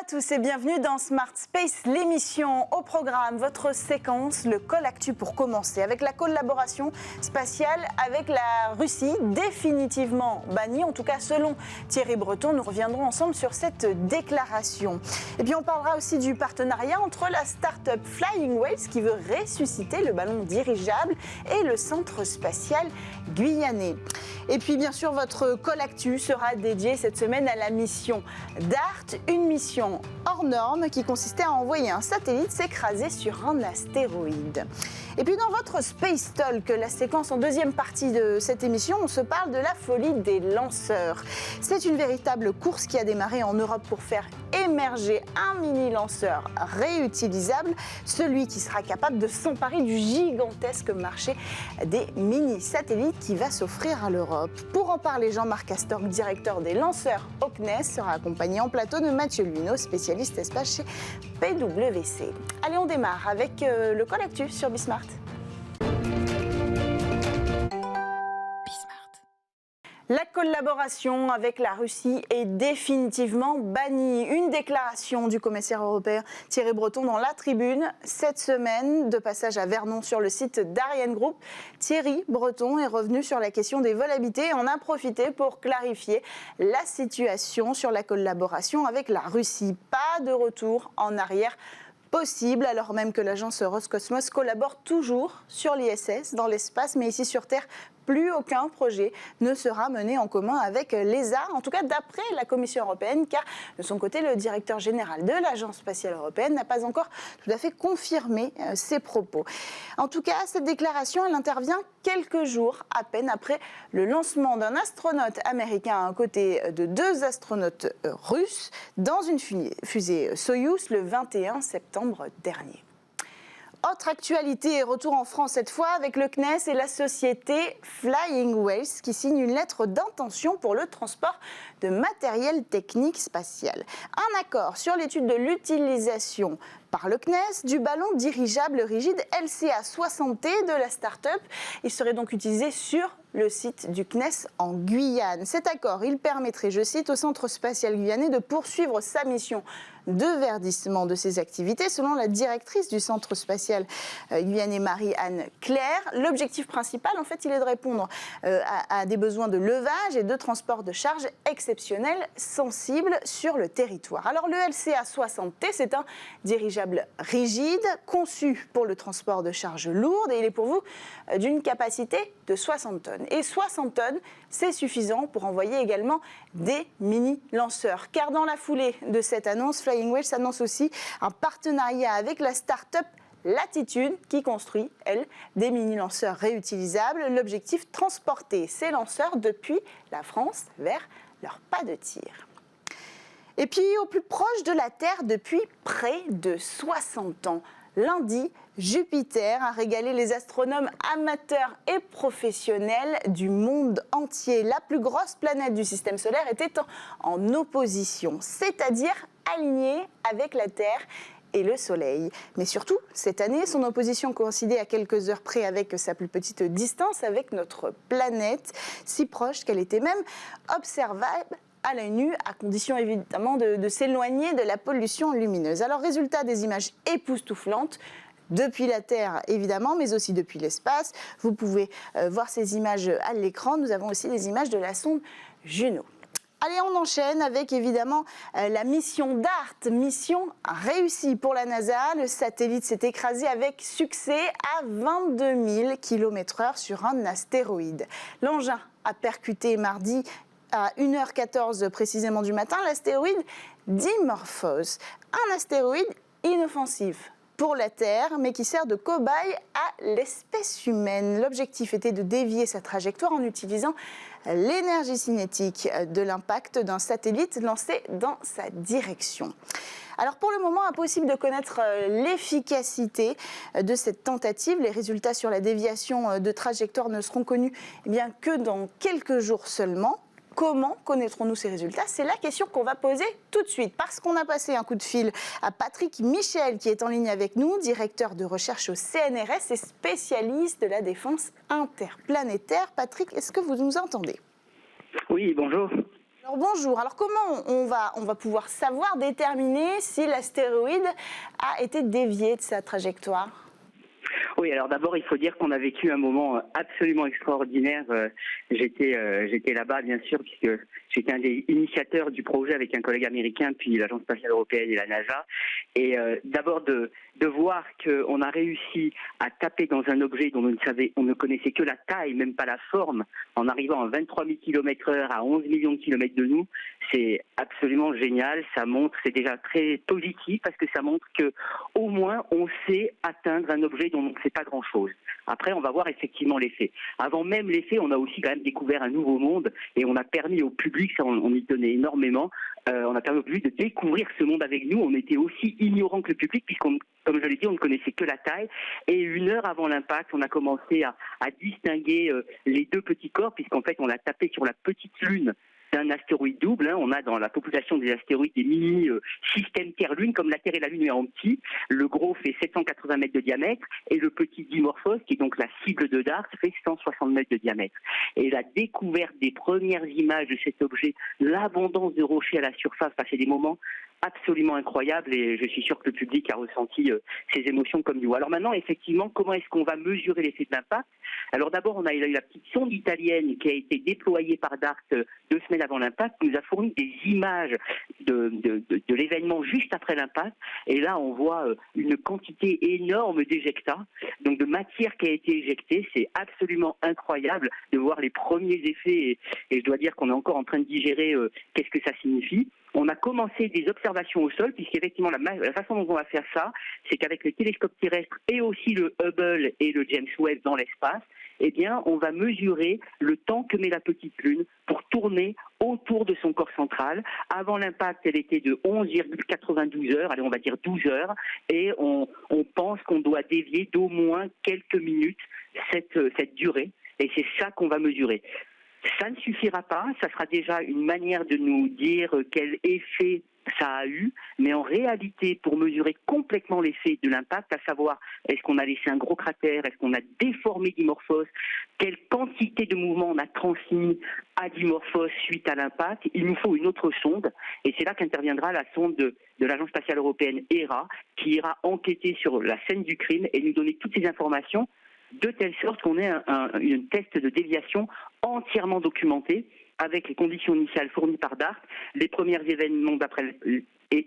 tous et bienvenue dans Smart Space, l'émission. Au programme, votre séquence, le Col Actu pour commencer, avec la collaboration spatiale avec la Russie, définitivement bannie, en tout cas selon Thierry Breton. Nous reviendrons ensemble sur cette déclaration. Et puis on parlera aussi du partenariat entre la start-up Flying Whales qui veut ressusciter le ballon dirigeable et le centre spatial guyanais. Et puis bien sûr, votre Col Actu sera dédié cette semaine à la mission DART, une mission hors norme qui consistait à envoyer un satellite s'écraser sur un astéroïde. Et puis dans votre Space Talk, la séquence en deuxième partie de cette émission, on se parle de la folie des lanceurs. C'est une véritable course qui a démarré en Europe pour faire émerger un mini-lanceur réutilisable, celui qui sera capable de s'emparer du gigantesque marché des mini-satellites qui va s'offrir à l'Europe. Pour en parler, Jean-Marc Astorg, directeur des lanceurs au CNES, sera accompagné en plateau de Mathieu Luino, spécialiste espace chez PwC. Allez, on démarre avec le Col Actu sur Bismart. La collaboration avec la Russie est définitivement bannie. Une déclaration du commissaire européen Thierry Breton dans La Tribune cette semaine, de passage à Vernon sur le site d'Ariane Group. Thierry Breton est revenu sur la question des vols habités et en a profité pour clarifier la situation sur la collaboration avec la Russie. Pas de retour en arrière possible, alors même que l'agence Roscosmos collabore toujours sur l'ISS, dans l'espace, mais ici sur Terre, plus aucun projet ne sera mené en commun avec l'ESA, en tout cas d'après la Commission européenne, car de son côté, le directeur général de l'Agence spatiale européenne n'a pas encore tout à fait confirmé ses propos. En tout cas, cette déclaration, elle intervient quelques jours à peine après le lancement d'un astronaute américain à côté de deux astronautes russes dans une fusée Soyouz le 21 septembre dernier. Autre actualité, retour en France cette fois avec le CNES et la société Flying Whales qui signe une lettre d'intention pour le transport de matériel technique spatial. Un accord sur l'étude de l'utilisation par le CNES du ballon dirigeable rigide LCA-60T de la start-up. Il serait donc utilisé sur le site du CNES en Guyane. Cet accord, il permettrait, je cite, au Centre spatial guyanais de poursuivre sa mission de verdissement de ses activités, selon la directrice du Centre spatial guyanais, Marie-Anne Claire. L'objectif principal, en fait, il est de répondre à des besoins de levage et de transport de charges exceptionnels sensibles sur le territoire. Alors, le LCA-60T, c'est un dirigeable rigide, conçu pour le transport de charges lourdes, et il est pour vous d'une capacité de 60 tonnes. Et 60 tonnes, c'est suffisant pour envoyer également des mini-lanceurs. Car dans la foulée de cette annonce, Flying Whales annonce aussi un partenariat avec la start-up Latitude qui construit, elle, des mini-lanceurs réutilisables. L'objectif, transporter ces lanceurs depuis la France vers leur pas de tir. Et puis au plus proche de la Terre depuis près de 60 ans. Lundi, Jupiter a régalé les astronomes amateurs et professionnels du monde entier. La plus grosse planète du système solaire était en opposition, c'est-à-dire alignée avec la Terre et le Soleil. Mais surtout, cette année, son opposition coïncidait à quelques heures près avec sa plus petite distance avec notre planète, si proche qu'elle était même observable à l'œil nu, à condition évidemment de s'éloigner de la pollution lumineuse. Alors, résultat, des images époustouflantes depuis la Terre, évidemment, mais aussi depuis l'espace. Vous pouvez voir ces images à l'écran. Nous avons aussi des images de la sonde Juno. Allez, on enchaîne avec évidemment la mission DART, mission réussie pour la NASA. Le satellite s'est écrasé avec succès à 22 000 km/h sur un astéroïde. L'engin a percuté mardi à 1h14 précisément du matin l'astéroïde Dimorphos, un astéroïde inoffensif pour la Terre, mais qui sert de cobaye à l'espèce humaine. L'objectif était de dévier sa trajectoire en utilisant l'énergie cinétique de l'impact d'un satellite lancé dans sa direction. Alors pour le moment, impossible de connaître l'efficacité de cette tentative. Les résultats sur la déviation de trajectoire ne seront connus que dans quelques jours seulement. Comment connaîtrons-nous ces résultats? C'est la question qu'on va poser tout de suite, parce qu'on a passé un coup de fil à Patrick Michel, qui est en ligne avec nous, directeur de recherche au CNRS et spécialiste de la défense interplanétaire. Patrick, est-ce que vous nous entendez? Oui, bonjour. Alors bonjour, alors comment on va pouvoir savoir déterminer si l'astéroïde a été dévié de sa trajectoire? Oui, alors d'abord, il faut dire qu'on a vécu un moment absolument extraordinaire. J'étais là-bas, bien sûr, puisque j'étais un des initiateurs du projet avec un collègue américain, puis l'Agence spatiale européenne et la NASA. Et d'abord de voir qu'on a réussi à taper dans un objet dont on ne connaissait que la taille, même pas la forme, en arrivant à 23 000 km/h à 11 millions de kilomètres de nous, c'est absolument génial. Ça montre, c'est déjà très positif parce que ça montre que au moins on sait atteindre un objet dont on ne sait pas grand-chose. Après, on va voir effectivement les faits. Avant même les faits, on a aussi quand même découvert un nouveau monde et on a permis au public, ça on y tenait énormément, on a permis au public de découvrir ce monde avec nous. On était aussi ignorants que le public puisqu'on, comme je l'ai dit, on ne connaissait que la taille. Et 1 heure avant l'impact, on a commencé à distinguer les deux petits corps puisqu'en fait, on a tapé sur la petite lune d'un astéroïde double. On a dans la population des astéroïdes des mini-systèmes Terre-Lune, comme la Terre et la Lune mais en petit. Le gros fait 780 mètres de diamètre et le petit Dimorphos, qui est donc la cible de DART, fait 160 mètres de diamètre. Et la découverte des premières images de cet objet, l'abondance de rochers à la surface, c'est des moments absolument incroyables et je suis sûr que le public a ressenti ces émotions comme nous. Alors maintenant, effectivement, comment est-ce qu'on va mesurer l'effet de l'impact? Alors d'abord, on a eu la petite sonde italienne qui a été déployée par DART 2 semaines avant l'impact, qui nous a fourni des images de l'événement juste après l'impact. Et là, on voit une quantité énorme d'éjectats, donc de matière qui a été éjectée. C'est absolument incroyable de voir les premiers effets et je dois dire qu'on est encore en train de digérer qu'est-ce que ça signifie. On a commencé des observations au sol, puisqu'effectivement, la façon dont on va faire ça, c'est qu'avec le télescope terrestre et aussi le Hubble et le James Webb dans l'espace, eh bien, on va mesurer le temps que met la petite Lune pour tourner autour de son corps central. Avant l'impact, elle était de 11,92 heures, allez, on va dire 12 heures, et on pense qu'on doit dévier d'au moins quelques minutes cette durée, et c'est ça qu'on va mesurer. Ça ne suffira pas, ça sera déjà une manière de nous dire quel effet ça a eu, mais en réalité, pour mesurer complètement l'effet de l'impact, à savoir est-ce qu'on a laissé un gros cratère, est-ce qu'on a déformé Dimorphos, quelle quantité de mouvement on a transmis à Dimorphos suite à l'impact, il nous faut une autre sonde, et c'est là qu'interviendra la sonde de l'Agence spatiale européenne ERA, qui ira enquêter sur la scène du crime et nous donner toutes ces informations, de telle sorte qu'on ait un test de déviation entièrement documenté avec les conditions initiales fournies par DART, les premiers événements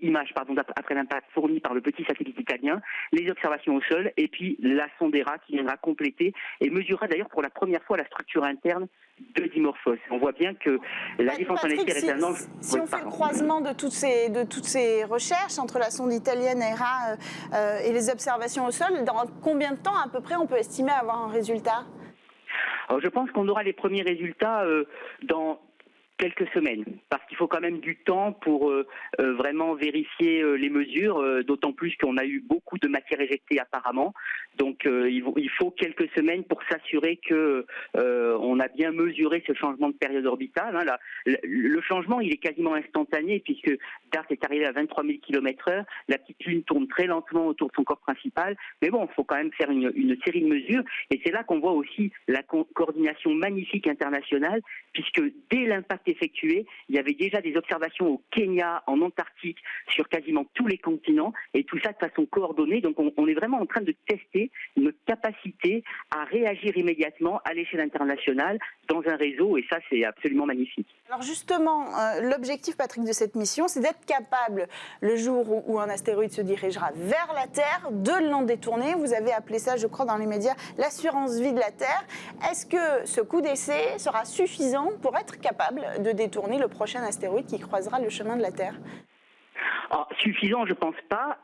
images après l'impact fournies par le petit satellite italien, les observations au sol et puis la sonde ERA qui viendra compléter et mesurera d'ailleurs pour la première fois la structure interne de Dimorphos. On voit bien que la défense en éther est un angle. Si on fait le croisement de toutes ces recherches entre la sonde italienne ERA et les observations au sol, dans combien de temps à peu près on peut estimer avoir un résultat? Alors, je pense qu'on aura les premiers résultats dans quelques semaines, parce qu'il faut quand même du temps pour vraiment vérifier les mesures, d'autant plus qu'on a eu beaucoup de matière éjectée apparemment. Donc il faut quelques semaines pour s'assurer que on a bien mesuré ce changement de période orbitale. Hein. Le changement, il est quasiment instantané puisque DART est arrivé à 23 000 km/h. La petite Lune tourne très lentement autour de son corps principal. Mais bon, il faut quand même faire une série de mesures. Et c'est là qu'on voit aussi la coordination magnifique internationale, puisque dès l'impact effectué, il y avait déjà des observations au Kenya, en Antarctique, sur quasiment tous les continents, et tout ça de façon coordonnée. Donc on est vraiment en train de tester notre capacité à réagir immédiatement à l'échelle internationale dans un réseau, et ça c'est absolument magnifique. Alors justement, l'objectif, Patrick, de cette mission, c'est d'être capable, le jour où un astéroïde se dirigera vers la Terre, de l'en détourner. Vous avez appelé ça, je crois, dans les médias, l'assurance vie de la Terre. Est-ce que ce coup d'essai sera suffisant pour être capable de détourner le prochain astéroïde qui croisera le chemin de la Terre ? Alors, suffisant, je pense pas,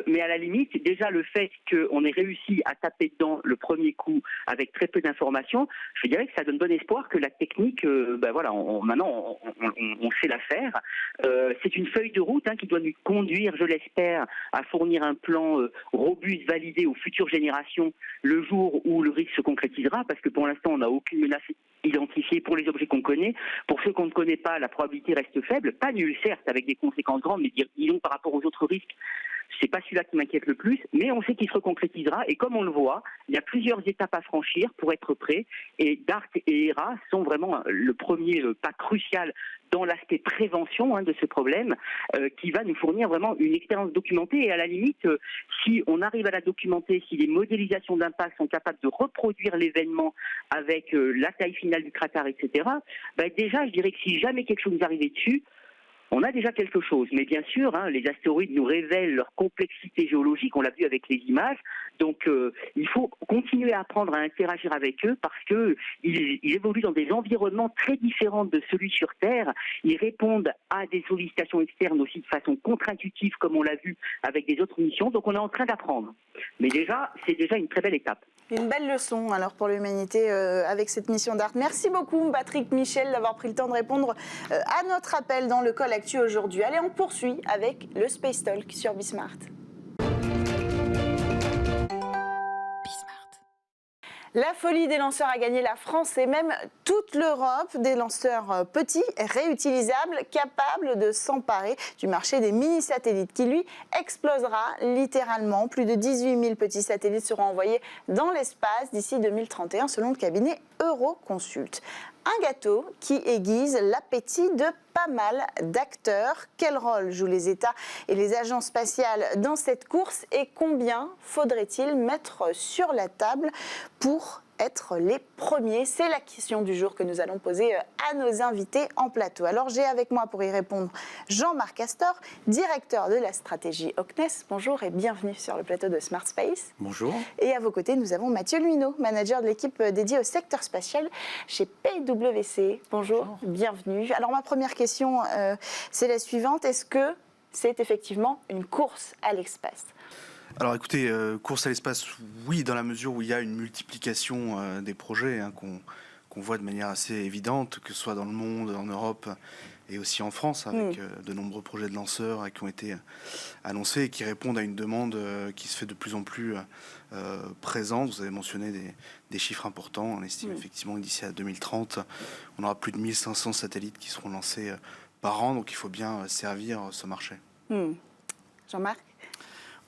mais à la limite, déjà le fait qu'on ait réussi à taper dedans le premier coup avec très peu d'informations, je dirais que ça donne bon espoir que la technique, maintenant on sait la faire. C'est une feuille de route qui doit nous conduire, je l'espère, à fournir un plan robuste, validé aux futures générations le jour où le risque se concrétisera, parce que pour l'instant on n'a aucune menace identifiée pour les objets qu'on connaît. Pour ceux qu'on ne connaît pas, la probabilité reste faible, pas nulle certes, avec des conséquences grandes, mais disons par rapport aux autres risques, C'est pas celui-là qui m'inquiète le plus, mais on sait qu'il se concrétisera. Et comme on le voit, il y a plusieurs étapes à franchir pour être prêt. Et DART et ERA sont vraiment le premier pas crucial dans l'aspect prévention de ce problème, qui va nous fournir vraiment une expérience documentée. Et à la limite, si on arrive à la documenter, si les modélisations d'impact sont capables de reproduire l'événement avec la taille finale du cratère, etc., déjà, je dirais que si jamais quelque chose nous arrivait dessus, on a déjà quelque chose. Mais bien sûr, les astéroïdes nous révèlent leur complexité géologique, on l'a vu avec les images. Donc, il faut continuer à apprendre à interagir avec eux parce qu'ils évoluent dans des environnements très différents de celui sur Terre. Ils répondent à des sollicitations externes aussi de façon contre-intuitive, comme on l'a vu avec des autres missions. Donc, on est en train d'apprendre. Mais déjà, c'est déjà une très belle étape. Une belle leçon alors pour l'humanité avec cette mission DART. Merci beaucoup Patrick Michel d'avoir pris le temps de répondre à notre appel dans le Call Actu aujourd'hui. Allez, on poursuit avec le Space Talk sur Bismart. La folie des lanceurs a gagné la France et même toute l'Europe, des lanceurs petits, réutilisables, capables de s'emparer du marché des mini-satellites qui, lui, explosera littéralement. Plus de 18 000 petits satellites seront envoyés dans l'espace d'ici 2031 selon le cabinet Euroconsult. Un gâteau qui aiguise l'appétit de pas mal d'acteurs. Quel rôle jouent les États et les agences spatiales dans cette course et combien faudrait-il mettre sur la table pour être les premiers? C'est la question du jour que nous allons poser à nos invités en plateau. Alors j'ai avec moi pour y répondre Jean-Marc Astor, directeur de la stratégie au CNES. Bonjour et bienvenue sur le plateau de Smart Space. Bonjour. Et à vos côtés, nous avons Mathieu Luineau, manager de l'équipe dédiée au secteur spatial chez PwC. Bonjour, bienvenue. Alors ma première question, c'est la suivante. Est-ce que c'est effectivement une course à l'espace ? Alors écoutez, course à l'espace, oui, dans la mesure où il y a une multiplication des projets qu'on voit de manière assez évidente, que ce soit dans le monde, en Europe et aussi en France, avec de nombreux projets de lanceurs qui ont été annoncés et qui répondent à une demande qui se fait de plus en plus présente. Vous avez mentionné des chiffres importants. On estime effectivement que d'ici à 2030, on aura plus de 1500 satellites qui seront lancés par an, donc il faut bien servir ce marché. Jean-Marc ?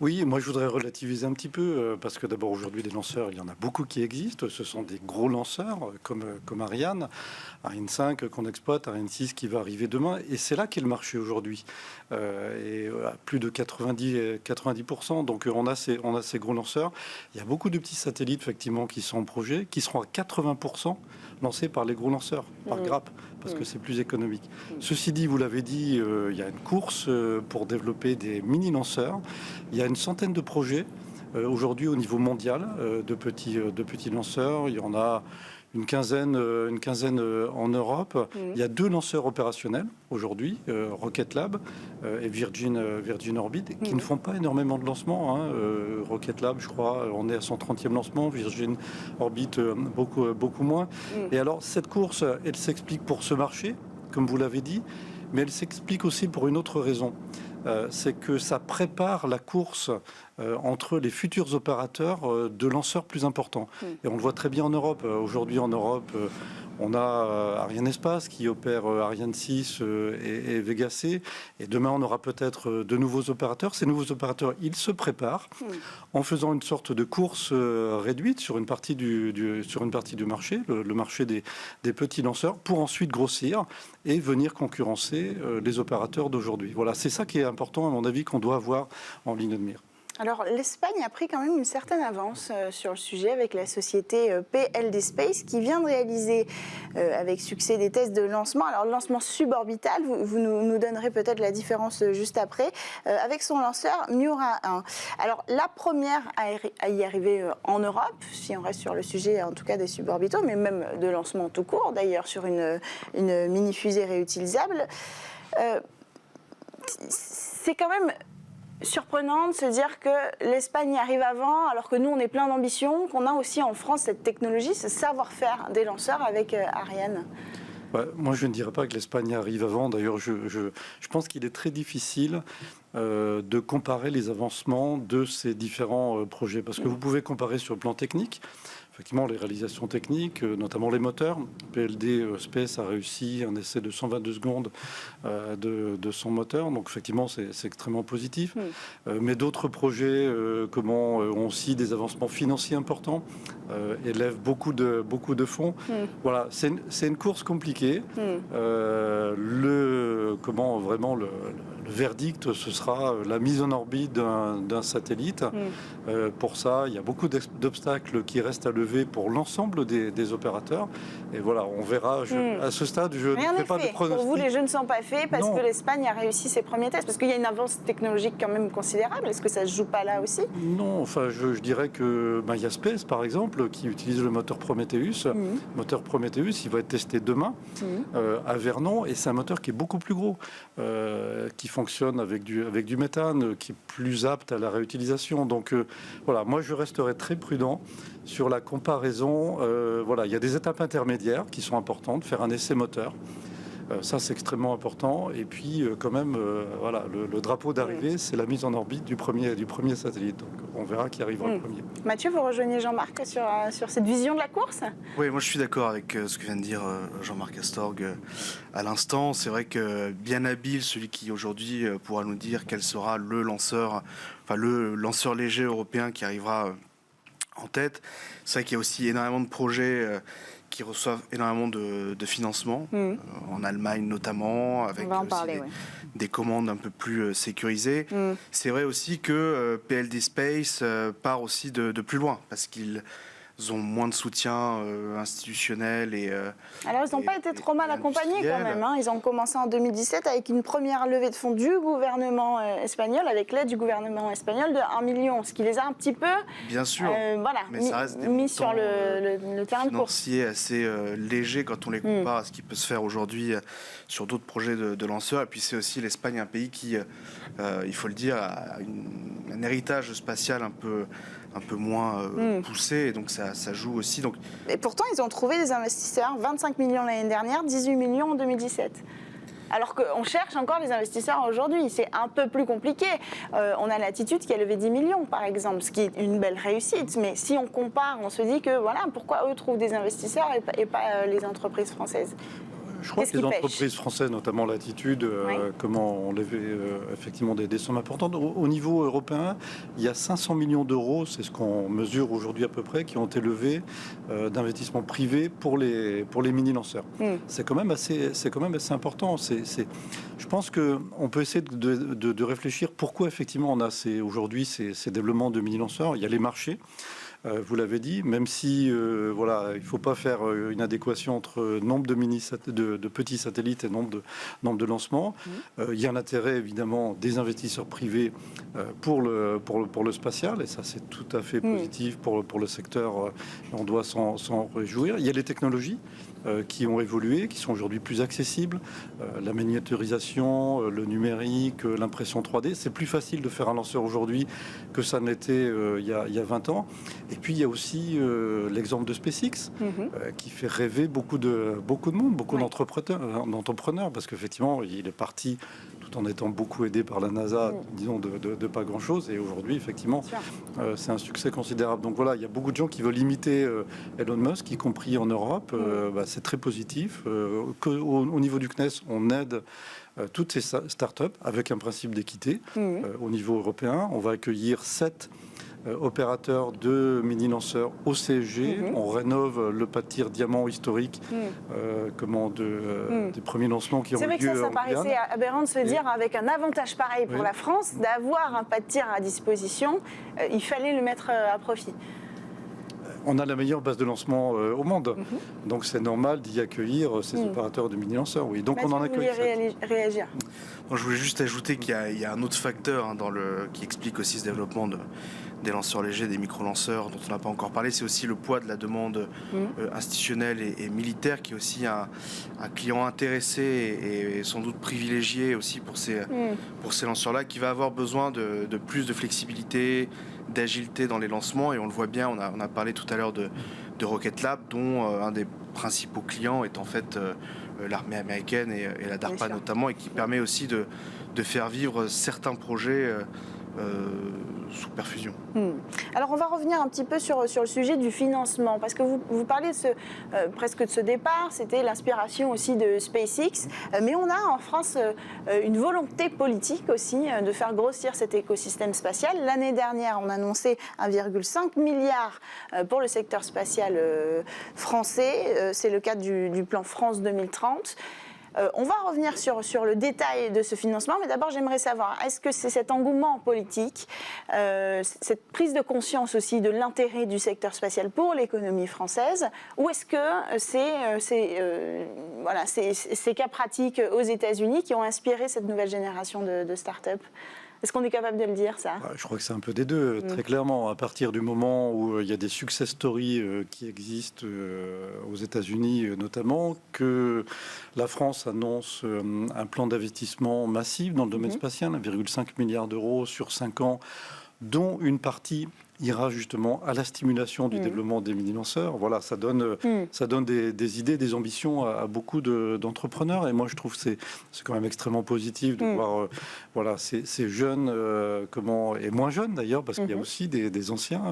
Oui, moi je voudrais relativiser un petit peu, parce que d'abord aujourd'hui des lanceurs, il y en a beaucoup qui existent, ce sont des gros lanceurs comme Ariane 5 qu'on exploite, Ariane 6 qui va arriver demain, et c'est là qu'est le marché aujourd'hui, et à plus de 90%, donc on a ces gros lanceurs. Il y a beaucoup de petits satellites effectivement qui sont en projet, qui seront à 80% lancés par les gros lanceurs, par grappe, parce que c'est plus économique. Ceci dit, vous l'avez dit, il y a une course pour développer des mini-lanceurs. Il y a une centaine de projets aujourd'hui au niveau mondial de petits lanceurs. Il y en a une quinzaine en Europe. Il y a 2 lanceurs opérationnels aujourd'hui, Rocket Lab et Virgin Orbit, qui ne font pas énormément de lancements. Rocket Lab, je crois, on est à son 30e lancement, Virgin Orbit, beaucoup moins. Et alors, cette course, elle s'explique pour ce marché, comme vous l'avez dit, mais elle s'explique aussi pour une autre raison. C'est que ça prépare la course entre les futurs opérateurs de lanceurs plus importants. Et on le voit très bien en Europe. Aujourd'hui, en Europe, on a Ariane Espace qui opère Ariane 6 et Vega C. Et demain, on aura peut-être de nouveaux opérateurs. Ces nouveaux opérateurs, ils se préparent en faisant une sorte de course réduite sur une partie du marché, le marché des petits lanceurs, pour ensuite grossir et venir concurrencer les opérateurs d'aujourd'hui. Voilà, c'est ça qui est important, à mon avis, qu'on doit avoir en ligne de mire. Alors, l'Espagne a pris quand même une certaine avance sur le sujet avec la société PLD Space qui vient de réaliser avec succès des tests de lancement. Alors, le lancement suborbital, vous nous donnerez peut-être la différence juste après, avec son lanceur Miura 1. Alors, la première à y arriver en Europe, si on reste sur le sujet en tout cas des suborbitaux, mais même de lancement tout court d'ailleurs sur une mini-fusée réutilisable, c'est quand même surprenant de se dire que l'Espagne y arrive avant, alors que nous, on est plein d'ambition, qu'on a aussi en France cette technologie, ce savoir-faire des lanceurs avec Ariane. Moi, je ne dirais pas que l'Espagne arrive avant. D'ailleurs, je pense qu'il est très difficile de comparer les avancements de ces différents projets. Parce que vous pouvez comparer sur le plan technique. effectivement les réalisations techniques, notamment les moteurs. PLD Space a réussi un essai de 122 secondes de son moteur, donc effectivement c'est extrêmement positif. Mais d'autres projets ont aussi des avancements financiers importants, élèvent beaucoup de fonds. Voilà, c'est une course compliquée. Le verdict, ce sera la mise en orbite d'un satellite. Pour ça, il y a beaucoup d'obstacles qui restent à lever pour l'ensemble des opérateurs. Et voilà, on verra. À ce stade, je ne fais pas de pronostic. Pour vous, les jeux ne sont pas faits parce que l'Espagne a réussi ses premiers tests. Parce qu'il y a une avance technologique quand même considérable. Est-ce que ça ne se joue pas là aussi? Non, enfin, je dirais que il y a Space, par exemple, qui utilise le moteur Prometheus. Le moteur Prometheus, il va être testé demain à Vernon. Et c'est un moteur qui est beaucoup plus gros, qui fonctionne avec du méthane, qui est plus apte à la réutilisation. Donc voilà, moi je resterai très prudent sur la comparaison. Voilà, il y a des étapes intermédiaires qui sont importantes, faire un essai moteur. Ça, c'est extrêmement important. Et puis, quand même, voilà, le drapeau d'arrivée, c'est la mise en orbite du premier satellite. Donc, on verra qui arrivera le premier. Mathieu, vous rejoignez Jean-Marc sur cette vision de la course? Oui, moi je suis d'accord avec ce que vient de dire Jean-Marc Astorg à l'instant. C'est vrai que bien habile, celui qui aujourd'hui pourra nous dire quel sera le lanceur léger européen qui arrivera en tête. C'est vrai qu'il y a aussi énormément de projets qui reçoivent énormément de financement, en Allemagne notamment, avec des commandes un peu plus sécurisées. C'est vrai aussi que PLD Space part aussi de plus loin, parce qu'ils ont moins de soutien institutionnel Alors, ils n'ont pas été trop mal accompagnés quand même. Ils ont commencé en 2017 avec une première levée de fonds du gouvernement espagnol, avec l'aide du gouvernement espagnol de 1 million, ce qui les a un petit peu mais ça reste mis sur le terrain de course. Financier assez léger quand on les compare à ce qui peut se faire aujourd'hui sur d'autres projets de lanceurs. Et puis c'est aussi l'Espagne, un pays qui, il faut le dire, a un héritage spatial un peu moins poussé, et donc ça joue aussi. Donc... Et pourtant, ils ont trouvé des investisseurs, 25 millions l'année dernière, 18 millions en 2017. Alors qu'on cherche encore les investisseurs aujourd'hui. C'est un peu plus compliqué. On a Latitude qui a levé 10 millions, par exemple, ce qui est une belle réussite. Mais si on compare, on se dit que voilà, pourquoi eux trouvent des investisseurs et pas les entreprises françaises? Je crois que les entreprises françaises, notamment Latitude, on levait effectivement des sommes importantes. Au niveau européen, il y a 500 millions d'euros, c'est ce qu'on mesure aujourd'hui à peu près, qui ont été levés d'investissements privés pour les mini-lanceurs. C'est quand même assez important. Je pense qu'on peut essayer de réfléchir pourquoi effectivement on a aujourd'hui ces développements de mini-lanceurs. Il y a les marchés. Vous l'avez dit, même si il ne faut pas faire une adéquation entre nombre de petits satellites et nombre de lancements. Il y a un intérêt évidemment des investisseurs privés pour le spatial, et ça c'est tout à fait positif pour le secteur. On doit s'en réjouir. Il y a les technologies qui ont évolué, qui sont aujourd'hui plus accessibles. La miniaturisation, le numérique, l'impression 3D, c'est plus facile de faire un lanceur aujourd'hui que ça n'était il y a 20 ans. Et puis il y a aussi l'exemple de SpaceX qui fait rêver beaucoup de monde, beaucoup d'entrepreneurs, parce qu'effectivement il est parti tout en étant beaucoup aidé par la NASA, disons de pas grand-chose, et aujourd'hui effectivement c'est un succès considérable. Donc voilà, il y a beaucoup de gens qui veulent imiter Elon Musk, y compris en Europe. C'est très positif. Au niveau du CNES, on aide toutes ces startups avec un principe d'équité. Au niveau européen, on va accueillir 7 opérateurs de mini-lanceurs au CSG. On rénove le pas de tir diamant historique des premiers lancements qui ont lieu. C'est vrai que ça paraissait aberrant de se dire, avec un avantage pareil pour la France, d'avoir un pas de tir à disposition, il fallait le mettre à profit. On a la meilleure base de lancement au monde, donc c'est normal d'y accueillir ces opérateurs de mini-lanceurs. Oui, donc on en accueille. Réagir. Je voulais juste ajouter qu'il y a un autre facteur qui explique aussi ce développement des lanceurs légers, des micro-lanceurs dont on n'a pas encore parlé. C'est aussi le poids de la demande institutionnelle et militaire, qui est aussi un client intéressé et sans doute privilégié aussi pour ces lanceurs-là, qui va avoir besoin de plus de flexibilité, d'agilité dans les lancements. Et on le voit bien, on a parlé tout à l'heure de Rocket Lab, dont un des principaux clients est en fait l'armée américaine et la DARPA notamment, et qui permet aussi de faire vivre certains projets sous perfusion. Alors on va revenir un petit peu sur le sujet du financement, parce que vous parlez presque de ce départ, c'était l'inspiration aussi de SpaceX, mais on a en France une volonté politique aussi de faire grossir cet écosystème spatial. L'année dernière, on a annoncé 1,5 milliard pour le secteur spatial français, c'est le cadre du plan France 2030. On va revenir sur le détail de ce financement, mais d'abord j'aimerais savoir, est-ce que c'est cet engouement politique, cette prise de conscience aussi de l'intérêt du secteur spatial pour l'économie française, ou est-ce que c'est ces cas pratiques aux États-Unis qui ont inspiré cette nouvelle génération de start-up ? Est-ce qu'on est capable de le dire, ça ? Je crois que c'est un peu des deux, très clairement. À partir du moment où il y a des success stories qui existent aux États-Unis notamment, que la France annonce un plan d'investissement massif dans le domaine spatial, 1,5 milliard d'euros sur 5 ans, dont une partie ira justement à la stimulation du développement des mini-lanceurs. Voilà, ça donne des idées, des ambitions à beaucoup d'entrepreneurs. Et moi, je trouve que c'est quand même extrêmement positif de voir ces jeunes, et moins jeunes d'ailleurs, parce qu'il y a aussi des anciens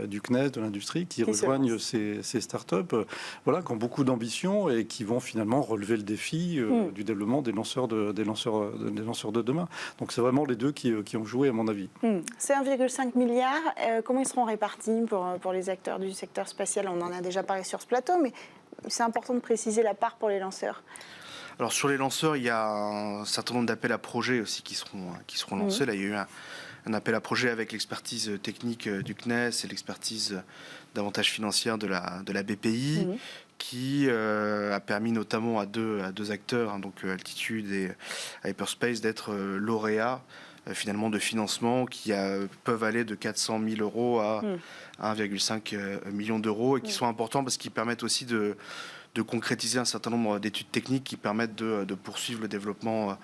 du CNES, de l'industrie, qui rejoignent ces startups, qui ont beaucoup d'ambition et qui vont finalement relever le défi du développement des lanceurs de demain. Donc c'est vraiment les deux qui ont joué, à mon avis. C'est 1,5 milliard. Comment ils seront répartis pour les acteurs du secteur spatial ? On en a déjà parlé sur ce plateau, mais c'est important de préciser la part pour les lanceurs. Alors sur les lanceurs, il y a un certain nombre d'appels à projets aussi qui seront lancés. Là, il y a eu un appel à projet avec l'expertise technique du CNES et l'expertise davantage financière de la BPI, qui a permis notamment à deux acteurs, donc Altitude et Hyperspace, d'être lauréats finalement de financement qui peuvent aller de 400 000 euros à 1,5 million d'euros et qui sont importants parce qu'ils permettent aussi de concrétiser un certain nombre d'études techniques qui permettent de poursuivre le développement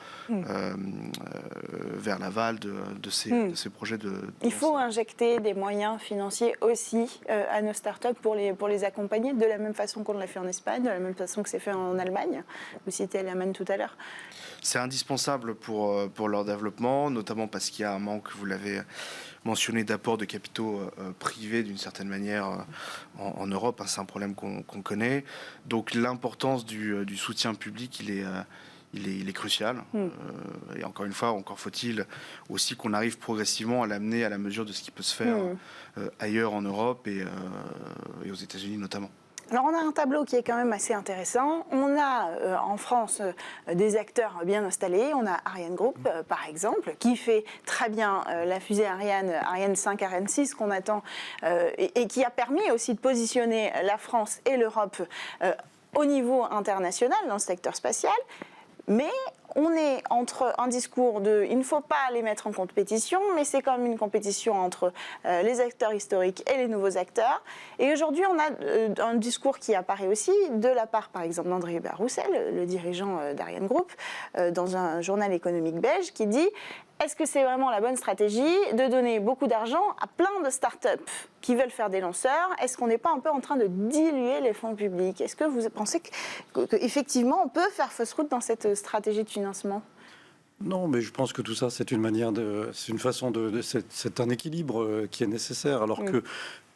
vers l'aval de ces projets. Il faut injecter des moyens financiers aussi à nos startups pour les accompagner, de la même façon qu'on l'a fait en Espagne, de la même façon que c'est fait en Allemagne. Vous citez l'Allemagne tout à l'heure. C'est indispensable pour leur développement, notamment parce qu'il y a un manque, vous l'avez mentionné, d'apport de capitaux privés d'une certaine manière en Europe. C'est un problème qu'on connaît. Donc l'importance du soutien public, il est crucial. Et encore une fois, encore faut-il aussi qu'on arrive progressivement à l'amener à la mesure de ce qui peut se faire ailleurs en Europe et aux États-Unis notamment. Alors on a un tableau qui est quand même assez intéressant. On a en France des acteurs bien installés. On a Ariane Group par exemple, qui fait très bien la fusée Ariane 5, Ariane 6 qu'on attend et qui a permis aussi de positionner la France et l'Europe au niveau international dans le secteur spatial. Mais on est entre un discours de « il ne faut pas les mettre en compétition », mais c'est quand même une compétition entre les acteurs historiques et les nouveaux acteurs. Et aujourd'hui, on a un discours qui apparaît aussi de la part, par exemple, d'André Hubert Roussel, le dirigeant d'Ariane Group, dans un journal économique belge, qui dit « Est-ce que c'est vraiment la bonne stratégie de donner beaucoup d'argent à plein de startups qui veulent faire des lanceurs ? Est-ce qu'on n'est pas un peu en train de diluer les fonds publics ? Est-ce que vous pensez qu'effectivement, on peut faire fausse route dans cette stratégie de financement ? Non, mais je pense que tout ça, c'est un équilibre qui est nécessaire, alors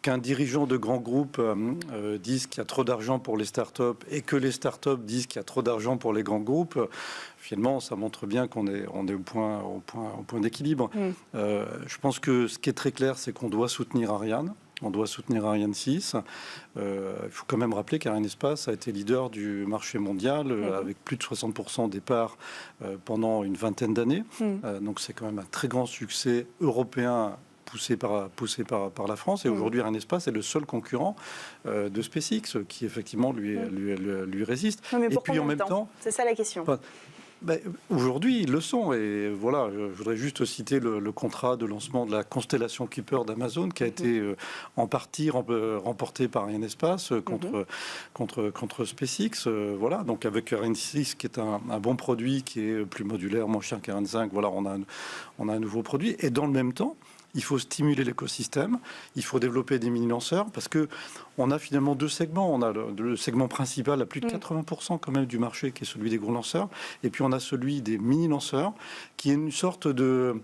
qu'un dirigeant de grand groupe dise qu'il y a trop d'argent pour les startups et que les startups disent qu'il y a trop d'argent pour les grands groupes, finalement, ça montre bien qu'on est au point d'équilibre. Je pense que ce qui est très clair, c'est qu'on doit soutenir Ariane. On doit soutenir Ariane 6. Il faut quand même rappeler qu'Arianespace a été leader du marché mondial avec plus de 60% des parts pendant une vingtaine d'années. Donc c'est quand même un très grand succès européen poussé par la France. Et aujourd'hui, Arianespace est le seul concurrent de SpaceX qui effectivement lui résiste. Non, mais et puis en même temps, c'est ça la question. Aujourd'hui, ils le sont. Et voilà, je voudrais juste citer le contrat de lancement de la constellation Kuiper d'Amazon qui a été en partie remporté par Arianespace contre SpaceX. Voilà, donc avec Ariane 6 qui est un bon produit, qui est plus modulaire, moins cher qu'Ariane 5. Voilà, on a un nouveau produit. Et dans le même temps, il faut stimuler l'écosystème, il faut développer des mini-lanceurs, parce qu'on a finalement deux segments. On a le segment principal à plus de 80% quand même du marché, qui est celui des gros lanceurs, et puis on a celui des mini-lanceurs, qui est une sorte de,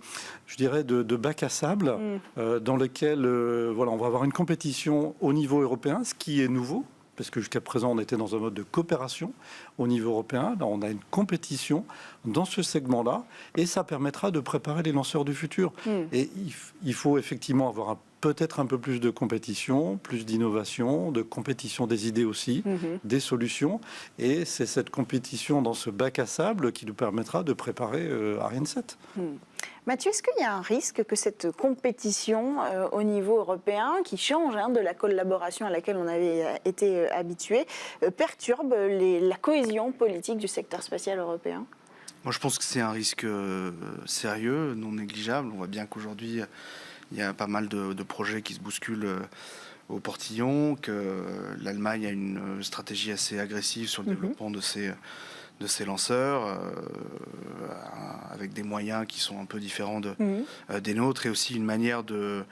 je dirais, de bac à sable, dans lequel voilà, on va avoir une compétition au niveau européen, ce qui est nouveau, parce que jusqu'à présent, on était dans un mode de coopération au niveau européen. Là, on a une compétition dans ce segment-là, et ça permettra de préparer les lanceurs du futur. Et il faut effectivement avoir peut-être un peu plus de compétition, plus d'innovation, de compétition des idées aussi, des solutions. Et c'est cette compétition dans ce bac à sable qui nous permettra de préparer Ariane 7. Mathieu, est-ce qu'il y a un risque que cette compétition au niveau européen, qui change de la collaboration à laquelle on avait été habitué, perturbe la cohésion politique du secteur spatial européen ? Moi, je pense que c'est un risque sérieux, non négligeable. On voit bien qu'aujourd'hui, il y a pas mal de projets qui se bousculent au portillon, que l'Allemagne a une stratégie assez agressive sur le développement de ces lanceurs, avec des moyens qui sont un peu différents des nôtres, et aussi une manière de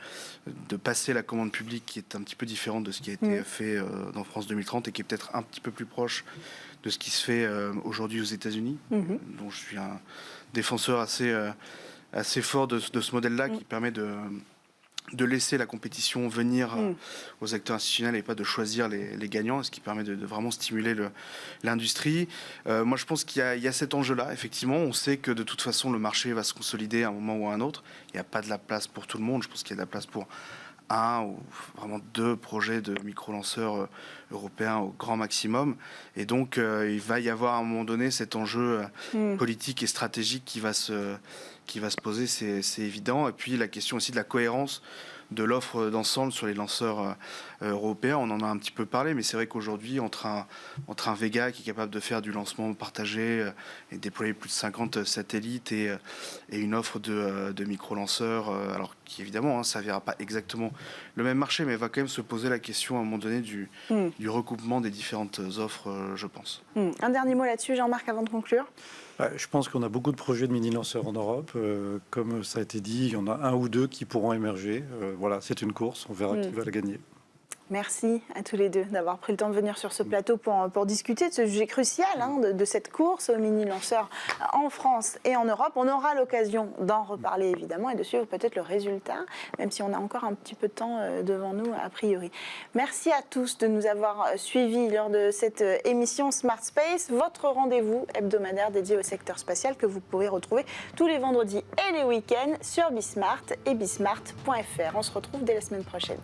passer la commande publique qui est un petit peu différente de ce qui a été fait dans France 2030, et qui est peut-être un petit peu plus proche de ce qui se fait aujourd'hui aux États-Unis, dont je suis un défenseur assez fort de ce modèle-là, qui permet de laisser la compétition venir aux acteurs institutionnels et pas de choisir les gagnants, ce qui permet de vraiment stimuler l'industrie. Moi, je pense qu'il y a cet enjeu-là. Effectivement, on sait que de toute façon, le marché va se consolider à un moment ou à un autre. Il n'y a pas de la place pour tout le monde. Je pense qu'il y a de la place pour un ou vraiment deux projets de micro-lanceurs européens au grand maximum. Et donc, il va y avoir à un moment donné cet enjeu politique et stratégique qui va se poser, c'est évident. Et puis, la question aussi de la cohérence de l'offre d'ensemble sur les lanceurs européens. On en a un petit peu parlé, mais c'est vrai qu'aujourd'hui, entre un Vega qui est capable de faire du lancement partagé et déployer plus de 50 satellites, et une offre de micro-lanceurs, alors qui évidemment ne servira pas exactement le même marché, mais va quand même se poser la question à un moment donné du recoupement des différentes offres, je pense. Un dernier mot là-dessus, Jean-Marc, avant de conclure. Je pense qu'on a beaucoup de projets de mini-lanceurs en Europe. Comme ça a été dit, il y en a un ou deux qui pourront émerger. Voilà, c'est une course, on verra qui va la gagner. Merci à tous les deux d'avoir pris le temps de venir sur ce plateau pour discuter de ce sujet crucial, de cette course aux mini-lanceurs en France et en Europe. On aura l'occasion d'en reparler évidemment et de suivre peut-être le résultat, même si on a encore un petit peu de temps devant nous a priori. Merci à tous de nous avoir suivis lors de cette émission Smart Space, votre rendez-vous hebdomadaire dédié au secteur spatial que vous pouvez retrouver tous les vendredis et les week-ends sur Bismart et bismart.fr. On se retrouve dès la semaine prochaine.